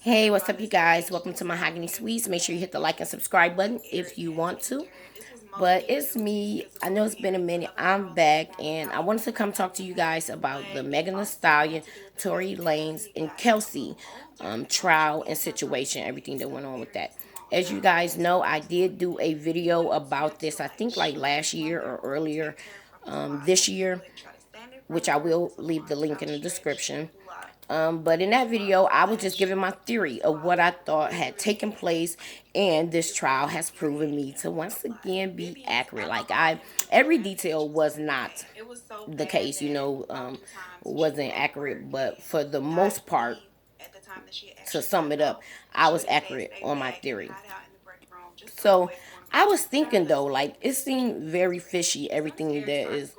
Hey, what's up, you guys? Welcome to Mahogany Sweets. Make sure you hit the like and subscribe button if you want to. But it's me. I know it's been a minute. I'm back, and I wanted to come talk to you guys about the Meghan Thee Stallion, Tory Lanez, and Kelsey trial and situation, everything that went on with that. As you guys know, I did do a video about this, I think like last year or earlier this year, which I will leave the link in the description. But in that video, I was just giving my theory of what I thought had taken place, and this trial has proven me to once again be accurate. Every detail was not the case, wasn't accurate, but for the most part, to sum it up, I was accurate on my theory. So I was thinking though, like it seemed very fishy, everything that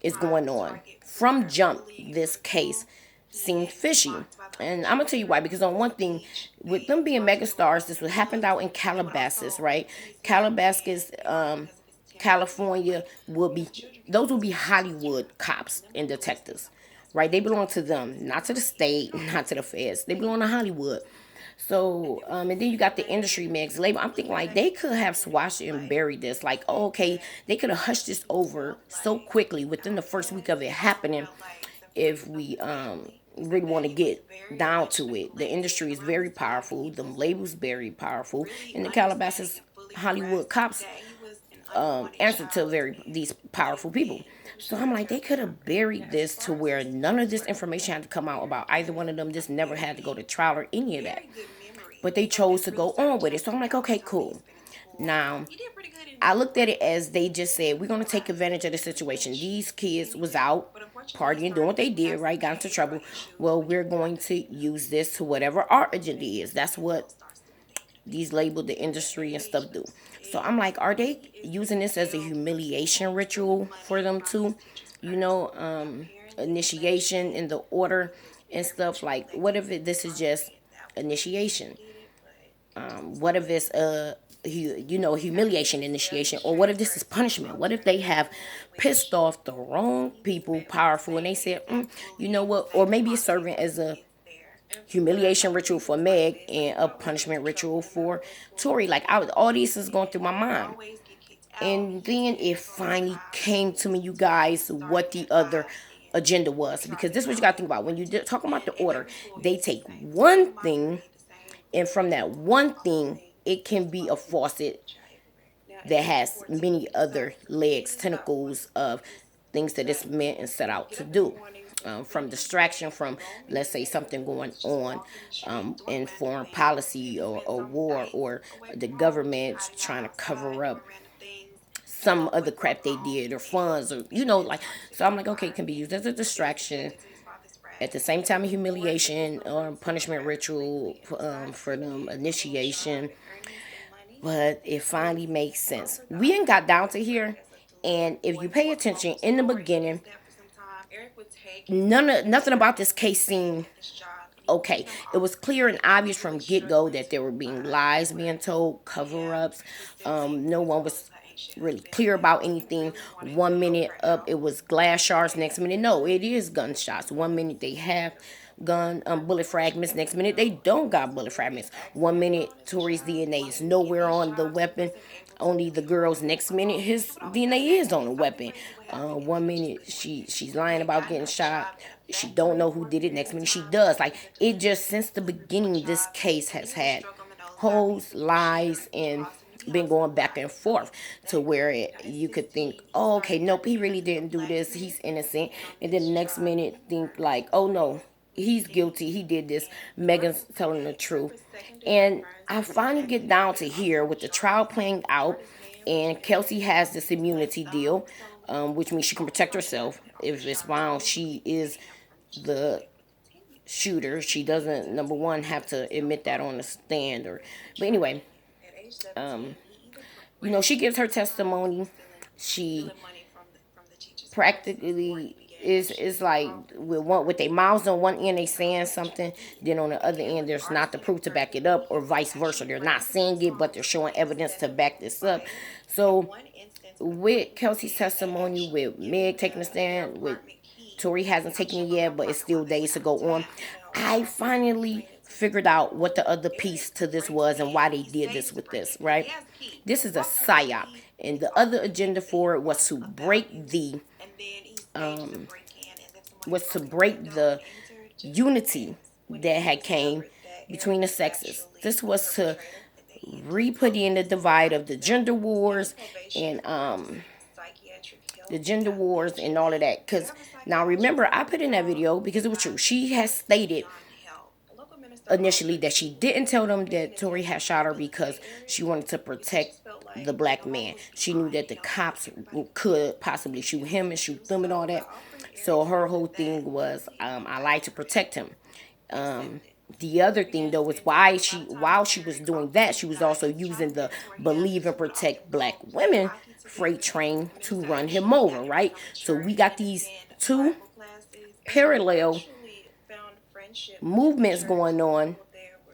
is going on from jump. This case seemed fishy, and I'm gonna tell you why. Because on one thing, with them being megastars, this would happened out in Calabasas, right? Calabasas, California would be those would be Hollywood cops and detectives, right? They belong to them, not to the state, not to the feds. They belong to Hollywood. So, and then you got the industry mix label. I'm thinking like they could have swashed and buried this. Like, oh, okay, they could have hushed this over so quickly within the first week of it happening. If we really want to get down to it, the industry is very powerful. The labels very powerful, and the Calabasas Hollywood cops answer to very these powerful people. So I'm like, they could have buried this to where none of this information had to come out about either one of them. This never had to go to trial or any of that. But they chose to go on with it. So I'm like, okay, cool. Now, I looked at it as they just said, we're going to take advantage of the situation. These kids was out partying, doing what they did, right? Got into trouble. Well, we're going to use this to whatever our agenda is. That's what these label the industry and stuff do. So I'm like, are they using this as a humiliation ritual for them too? Initiation in the order and stuff. Like, what if this is just initiation? What if it's humiliation initiation, or what if this is punishment? What if they have pissed off the wrong people, powerful, and they said, you know what? Or maybe it's serving as a humiliation ritual for Meg and a punishment ritual for Tory. Like all these is going through my mind. And then it finally came to me, you guys, what the other agenda was. Because this is what you got to think about. When you talk about the order, they take one thing, and from that one thing, it can be a faucet that has many other legs, tentacles of things that it's meant and set out to do. From distraction, from let's say something going on in foreign policy or war, or the government trying to cover up some other crap they did, or funds, or like. So I'm like, okay, it can be used as a distraction, at the same time a humiliation or punishment ritual, for them initiation. But it finally makes sense. We ain't got down to here, and if you pay attention in the beginning, nothing about this case seemed okay. It was clear and obvious from get go that there were being lies being told, cover ups. No one was really clear about anything. 1 minute up, it was glass shards. Next minute, no, it is gunshots. 1 minute they have bullet fragments. Next minute they don't got bullet fragments. 1 minute Tory's DNA is nowhere on the weapon, only the girl's. Next minute his DNA is on the weapon. 1 minute she's lying about getting shot. She don't know who did it. Next minute she does. Like, it just, since the beginning, this case has had holes, lies, and been going back and forth to where you could think, oh, okay, nope, he really didn't do this, he's innocent. And then the next minute think like, oh no, he's guilty, he did this, Megan's telling the truth. And I finally get down to here with the trial playing out, and Kelsey has this immunity deal, which means she can protect herself if it's found she is the shooter. She doesn't, number one, have to admit that on the stand. Or but anyway, um she gives her testimony. She practically is like, with their mouths on one end they saying something, then on the other end there's not the proof to back it up, or vice versa. They're not saying it, but they're showing evidence to back this up. So with Kelsey's testimony, with Meg taking a stand, with Tory hasn't taken it yet, but it's still days to go on. I finally figured out what the other piece to this was and why they did this with this, right? This is a PSYOP. And the other agenda for it um, was to break the unity that had came between the sexes. This was to re-put in the divide of the gender wars and all of that. Because now remember, I put in that video because it was true. She has stated initially that she didn't tell them that Tory had shot her because she wanted to protect the black man. She knew that the cops could possibly shoot him and shoot them and all that. So her whole thing was, I lied to protect him. The other thing though was while she was doing that, she was also using the believe and protect black women freight train to run him over, right? So we got these two parallel movements going on,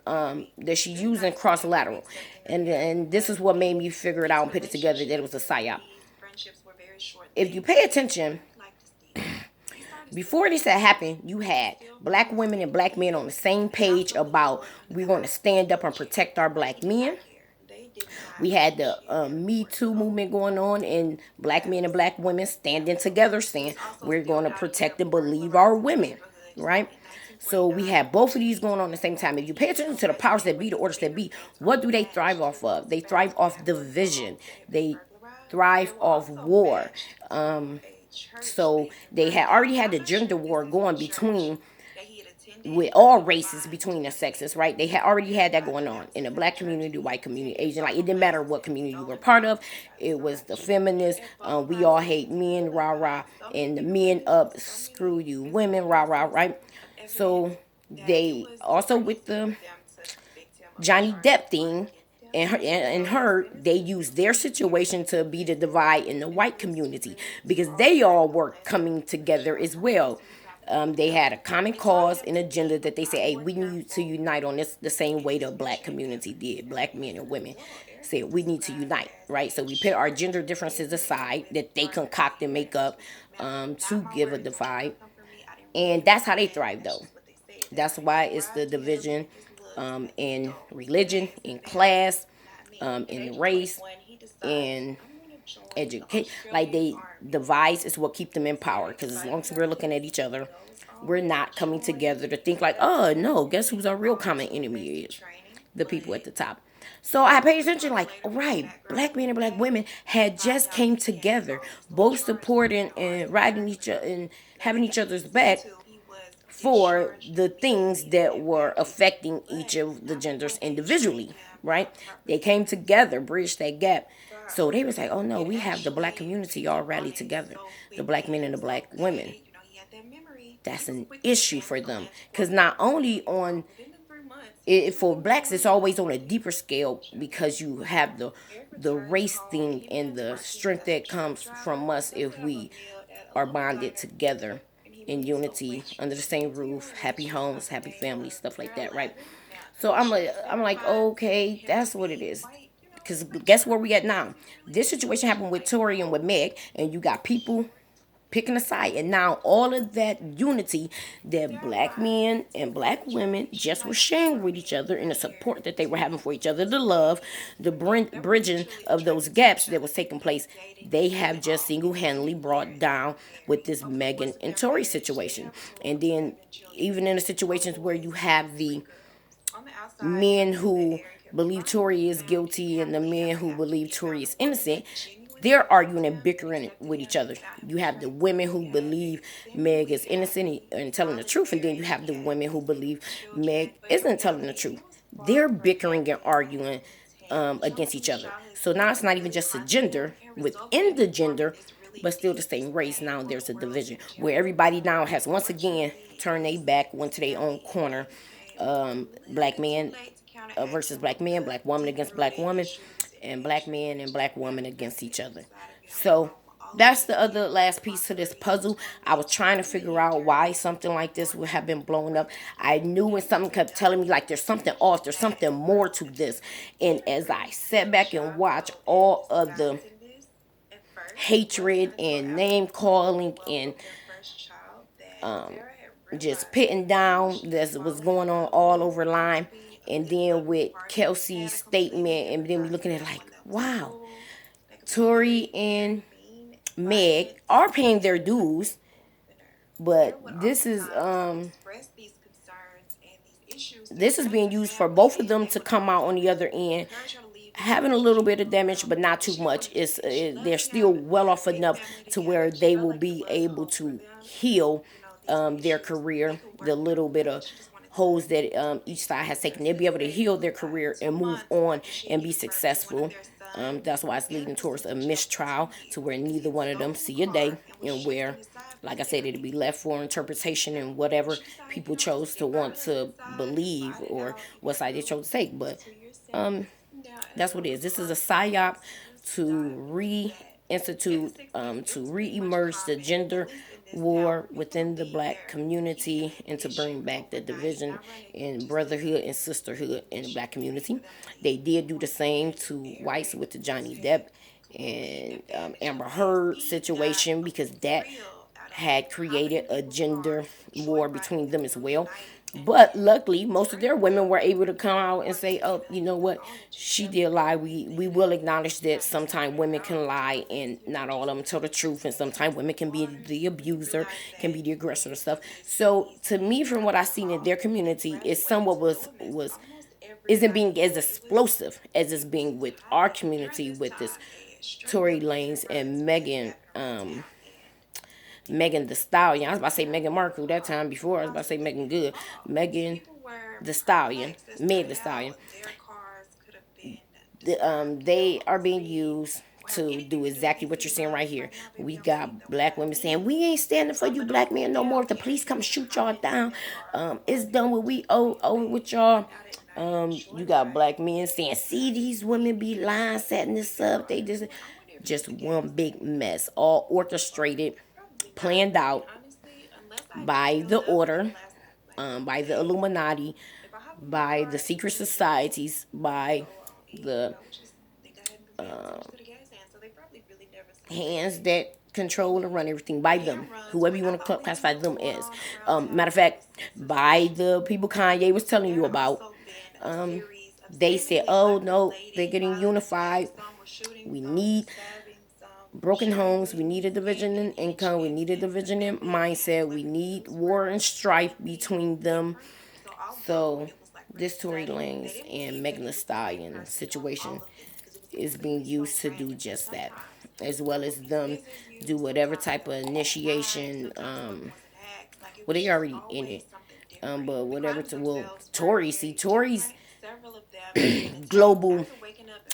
that she using cross lateral, and this is what made me figure it out and put it together that it was a psyop. If you pay attention, before this had happened, you had black women and black men on the same page about we're going to stand up and protect our black men. We had the Me Too movement going on, and black men and black women standing together saying we're going to protect and believe our women, right? So we had both of these going on at the same time. If you pay attention to the powers that be, the orders that be, what do they thrive off of? They thrive off division. They thrive off war. So they had already had the gender war going between with all races between the sexes, right? They had already had that going on in the black community, white community, Asian. Like it didn't matter what community you were part of. It was the feminists. We all hate men, rah rah, and the men up, screw you, women, rah rah, right? So they also with the Johnny Depp thing and her, they used their situation to be the divide in the white community because they all were coming together as well. They had a common cause and agenda that they say, hey, we need to unite on this the same way the black community did. Black men and women said we need to unite, right? So we put our gender differences aside that they concoct and make up, to give a divide. And that's how they thrive, though. That's why it's the division, in religion, in class, in race, in education. Like they devise is what keep them in power. Because as long as we're looking at each other, we're not coming together to think like, oh no, guess who's our real common enemy is? The people at the top. So I paid attention, like, right, black men and black women had just came together, both supporting and riding each other and having each other's back for the things that were affecting each of the genders individually, right? They came together, bridged that gap. So they was like, oh no, we have the black community all rallied together, the black men and the black women. That's an issue for them. Because not only on it, for blacks, it's always on a deeper scale because you have the race thing and the strength that comes from us if we are bonded together in unity under the same roof, happy homes, happy families, stuff like that, right? So I'm like, okay, that's what it is. Because guess where we at now? This situation happened with Tory and with Meg, and you got people picking a side, and now all of that unity that black men and black women just were sharing with each other and the support that they were having for each other, the love, the bridging of those gaps that was taking place, they have just single-handedly brought down with this Meghan and Tory situation. And then even in the situations where you have the men who believe Tory is guilty and the men who believe Tory is innocent, they're arguing and bickering with each other. You have the women who believe Meg is innocent and telling the truth, and then you have the women who believe Meg isn't telling the truth. They're bickering and arguing, against each other. So now it's not even just a gender within the gender, but still the same race. Now there's a division where everybody now has once again turned their back, went to their own corner. Black man versus black man, black woman against black woman, and black men and black women against each other. So that's the other last piece to this puzzle. I was trying to figure out why something like this would have been blown up. I knew when something kept telling me like there's something off, there's something more to this. And as I sat back and watched all of the hatred and name calling and um, just pitting down that's what's going on all over line. And then with Kelsey's statement, and then we looking at like, wow, Tory and Meg are paying their dues, but this is being used for both of them to come out on the other end having a little bit of damage, but not too much. They're still well off enough to where they will be able to heal their career. The little bit of holes that each side has taken, they'll be able to heal their career and move on and be successful. That's why it's leading towards a mistrial to where neither one of them see a day, and where, like I said, it'll be left for interpretation and whatever people chose to want to believe or what side they chose to take. But that's what it is. This is a PSYOP to reinstitute, to re-emerge the gender war within the black community and to bring back the division and brotherhood and sisterhood in the black community. They did do the same to whites with the Johnny Depp and Amber Heard situation, because that had created a gender war between them as well. But luckily, most of their women were able to come out and say, "Oh, you know what? She did lie. We will acknowledge that sometimes women can lie, and not all of them tell the truth. And sometimes women can be the abuser, can be the aggressor and stuff." So, to me, from what I've seen in their community, it somewhat was isn't being as explosive as it's being with our community with this Tory Lanez and Megan Thee Stallion. I was about to say Meghan Markle that time before. I was about to say Megan Good. Megan Thee Stallion. Meg Thee Stallion. They are being used to do exactly what you're saying right here. We got black women saying, "We ain't standing for you black men no more. If the police come shoot y'all down, it's done what we owe with y'all." You got black men saying, "See, these women be lying, setting this up. They just one big mess, all orchestrated, planned out by the order, by the Illuminati, by the secret societies, by the hands that control and run everything, by them, whoever you want to classify them as. Matter of fact, by the people Kanye was telling you about. They said, "Oh no, they're getting unified. We need broken homes. We need a division in income. We need a division in mindset. We need war and strife between them." So this Tory Lanez and Megan Thee Stallion situation is being used to do just that, as well as them do whatever type of initiation. Well, they already in it. But whatever to Tory, see Tory's global,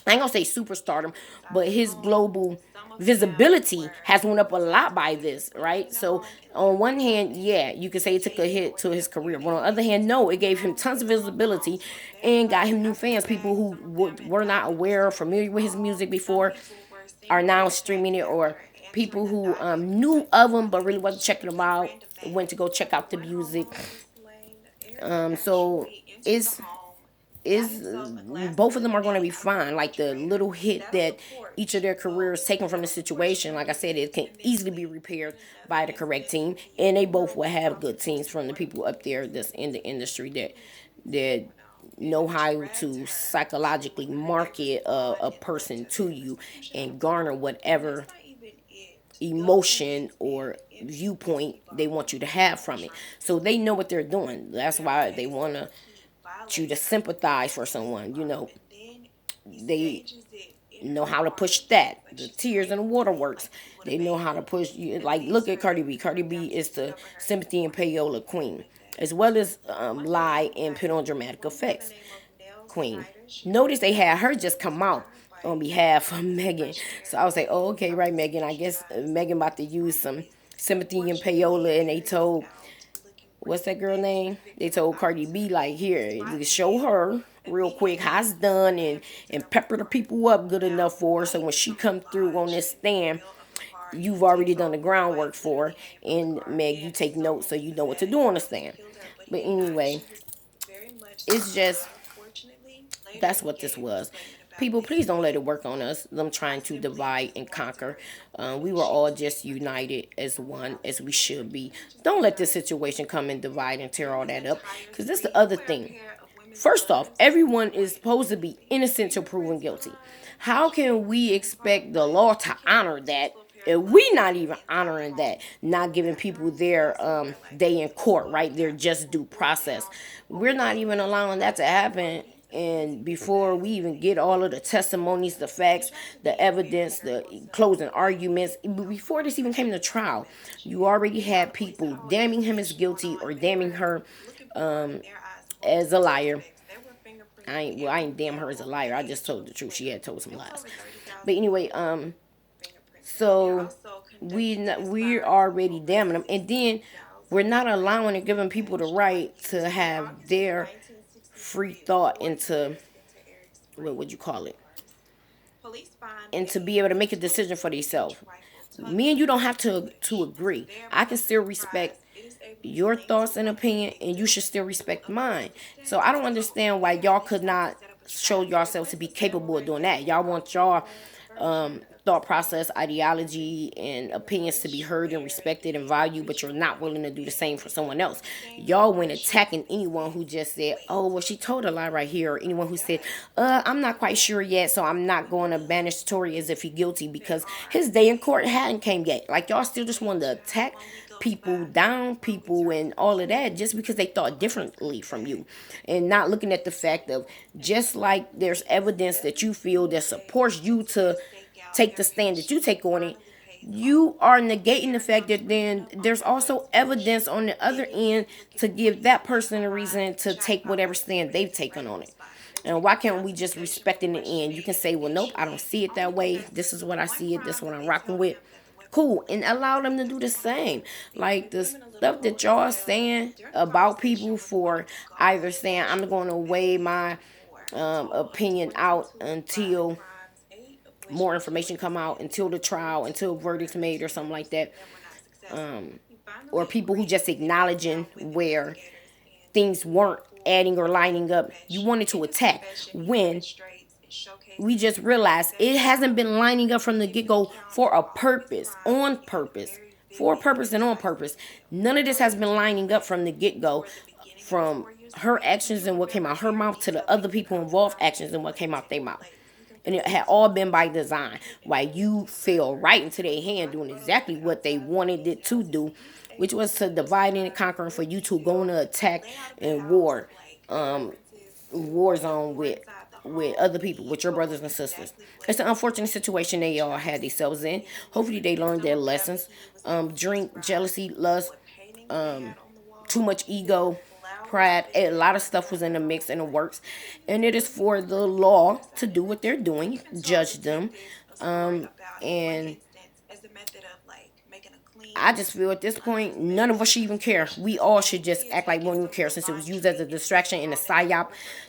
I ain't gonna say superstardom, but his global visibility has went up a lot by this, right? So on one hand, yeah, you could say it took a hit to his career, but on the other hand, no, it gave him tons of visibility and got him new fans. People who were not aware or familiar with his music before are now streaming it, or people who knew of him but really wasn't checking him out went to go check out the music. So is both of them are going to be fine. Like the little hit that each of their careers taken from the situation, like I said, it can easily be repaired by the correct team, and they both will have good teams from the people up there that's in the industry that know how to psychologically market a person to you and garner whatever emotion or viewpoint they want you to have from it. So they know what they're doing. That's why they want you to sympathize for someone. They know how to push that. The tears and the waterworks. They know how to push you. Like, look at Cardi B. Cardi B is the sympathy and payola queen, as well as lie and put on dramatic effects queen. Notice they had her just come out on behalf of Megan. So I was like, "Oh, okay, right, Megan. I guess Megan about to use some sympathy and payola." And they told, what's that girl name? They told Cardi B, like, "Here, show her real quick how it's done, and pepper the people up good enough for her. So when she come through on this stand, you've already done the groundwork for her. And Meg, you take notes so you know what to do on the stand." But anyway, it's just, that's what this was. People, please don't let it work on us. Them trying to divide and conquer. We were all just united as one, as we should be. Don't let this situation come and divide and tear all that up. Because that's the other thing. First off, everyone is supposed to be innocent till proven guilty. How can we expect the law to honor that if we not even honoring that, not giving people their day in court, right? Their just due process. We're not even allowing that to happen. And before we even get all of the testimonies, the facts, the evidence, the closing arguments, before this even came to trial, you already had people damning him as guilty or damning her as a liar. I ain't damn her as a liar. I just told the truth. She had told some lies. But anyway, so we're already damning them, and then we're not allowing and giving people the right to have their free thought into what would you call it, and to be able to make a decision for themselves. Me and you don't have to agree. I can still respect your thoughts and opinion, and you should still respect mine. So I don't understand why y'all could not show yourselves to be capable of doing that. Y'all want y'all thought process, ideology, and opinions to be heard and respected and valued, but you're not willing to do the same for someone else. Y'all went attacking anyone who just said, "Oh, well, she told a lie right here," or anyone who said, "I'm not quite sure yet, so I'm not going to banish Tory as if he's guilty because his day in court hadn't came yet." Like y'all still just wanted to attack people, down people, and all of that just because they thought differently from you, and not looking at the fact of, just like there's evidence that you feel that supports you to take the stand that you take on it, you are negating the fact that then there's also evidence on the other end to give that person a reason to take whatever stand they've taken on it. And why can't we just respect in the end? You can say, well, nope, I don't see it that way. This is what I see it. This is what I'm rocking with. Cool. And allow them to do the same. Like the stuff that y'all are saying about people for either saying, I'm going to weigh my opinion out until more information come out, until the trial, until verdict's made or something like that. Or people who just acknowledging where things weren't adding or lining up. You wanted to attack when we just realized it hasn't been lining up from the get-go for a purpose, on purpose, for a purpose and on purpose. None of this has been lining up from the get-go, from her actions and what came out her mouth to the other people involved actions and what came out their mouth. And it had all been by design. Why you fell right into their hand doing exactly what they wanted it to do, which was to divide and conquer, and for you to go into attack and war zone with other people, with your brothers and sisters. It's an unfortunate situation they all had themselves in. Hopefully they learned their lessons. Drink, jealousy, lust, too much ego, pride. A lot of stuff was in the mix and the works, and it is for the law to do what they're doing, judge them, and I just feel at this point, none of us should even care. We all should just act like we don't even care, since it was used as a distraction and a psyop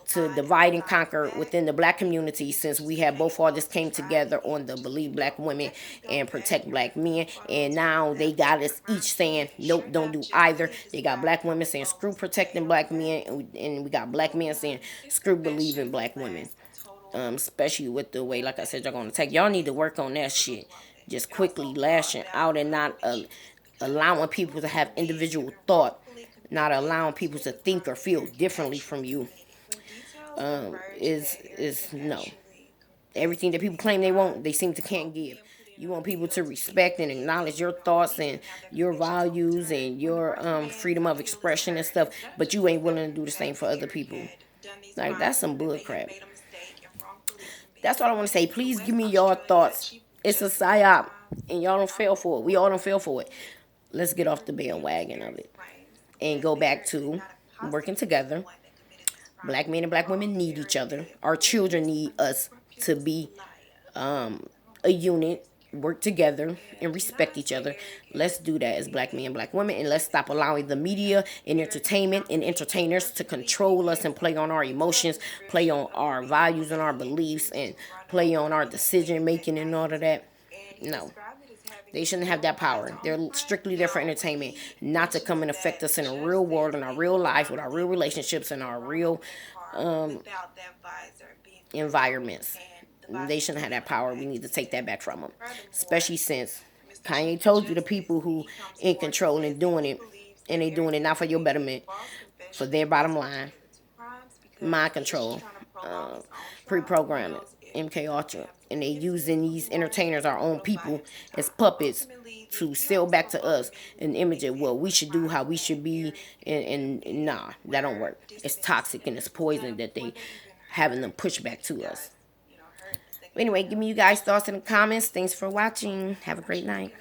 to divide and conquer within the black community, since we have both all this came together on the believe black women and protect black men. And now they got us each saying, nope, don't do either. They got black women saying, screw protecting black men, and we got black men saying, screw believing black women. Especially with the way, like I said, y'all gonna take. Y'all need to work on that shit. Just quickly lashing out and not allowing people to have individual thought, not allowing people to think or feel differently from you. Is no. Everything that people claim they want, they seem to can't give. You want people to respect and acknowledge your thoughts and your values and your freedom of expression and stuff, but you ain't willing to do the same for other people. Like, that's some bull crap. That's all I want to say. Please give me your thoughts. It's a psyop, and y'all don't fail for it. We all don't fail for it. Let's get off the bandwagon of it and go back to working together. Black men and black women need each other. Our children need us to be a unit, work together, and respect each other. Let's do that as black men and black women, and let's stop allowing the media and entertainment and entertainers to control us and play on our emotions, play on our values and our beliefs, and play on our decision making and all of that. No. They shouldn't have that power. They're strictly there for entertainment, not to come and affect us in a real world, in our real life, with our real relationships and our real environments. They shouldn't have that power. We need to take that back from them, especially since Kanye told you the people who in control and doing it, and they doing it not for your betterment, for their bottom line, mind control, pre-programming, MK Ultra, and they using these entertainers, our own people, as puppets to sell back to us an image of what we should do, how we should be, and nah, that don't work. It's toxic and it's poison that they having them push back to us. But anyway, give me you guys thoughts in the comments. Thanks for watching. Have a great night.